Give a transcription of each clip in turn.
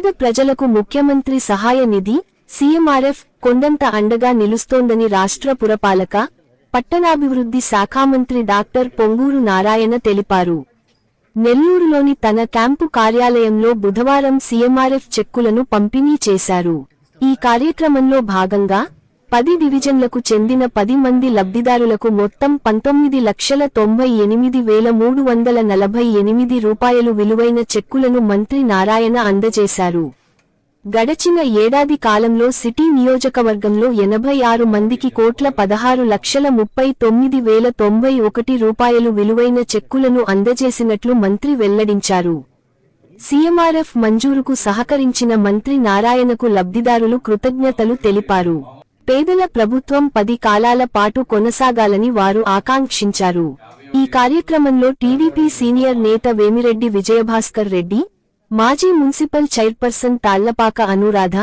పేద ప్రజలకు ముఖ్యమంత్రి సహాయ నిధి సీఎంఆర్ఎఫ్ కొండంత అండగా నిలుస్తోందని రాష్ట్ర పురపాలక, పట్టణాభివృద్ధి శాఖామంత్రి డాక్టర్ పొంగూరు నారాయణ తెలిపారు. నెల్లూరులోని తన క్యాంపు కార్యాలయంలో బుధవారం సీఎంఆర్ఎఫ్ చెక్కులను పంపిణీ చేశారు. ఈ కార్యక్రమంలో భాగంగా 10 డివిజన్లకు చెందిన 10 మంది లబ్ధిదారులకు మొత్తం 19,98,348 రూపాయలు విలువైన చెక్కులను మంత్రి నారాయణ అందజేశారు. గడచిన ఏడాది కాలంలో సిటీ నియోజకవర్గంలో 86 మందికి ₹1,16,39,091 రూపాయలు విలువైన చెక్కులను అందజేసినట్లు మంత్రి వెల్లడించారు. సీఎంఆర్ఎఫ్ మంజూరుకు సహకరించిన మంత్రి నారాయణకు లబ్ధిదారులు కృతజ్ఞతలు తెలిపారు. పేదల ప్రభుత్వం 10 కాలాల పాటు కొనసాగాలని వారు ఆకాంక్షించారు. ఈ కార్యక్రమంలో టీడీపీ సీనియర్ నేత వేమిరెడ్డి విజయభాస్కర్ రెడ్డి, మాజీ మున్సిపల్ చైర్పర్సన్ తాళ్లపాక అనురాధ,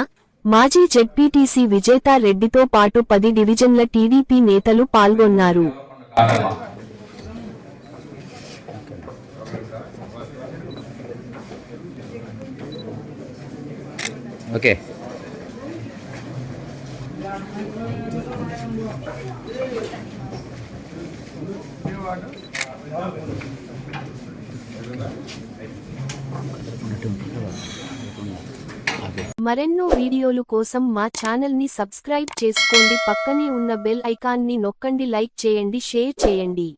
మాజీ జెడ్పీటీసీ విజేతా రెడ్డితో పాటు 10 డివిజన్ల టీడీపీ నేతలు పాల్గొన్నారు. ఓకే మరెన్నో వీడియోలు కోసం మా ఛానల్ ని సబ్స్క్రైబ్ చేసుకోండి. పక్కనే ఉన్న బెల్ ఐకాన్ ని నొక్కండి. లైక్ చేయండి, షేర్ చేయండి.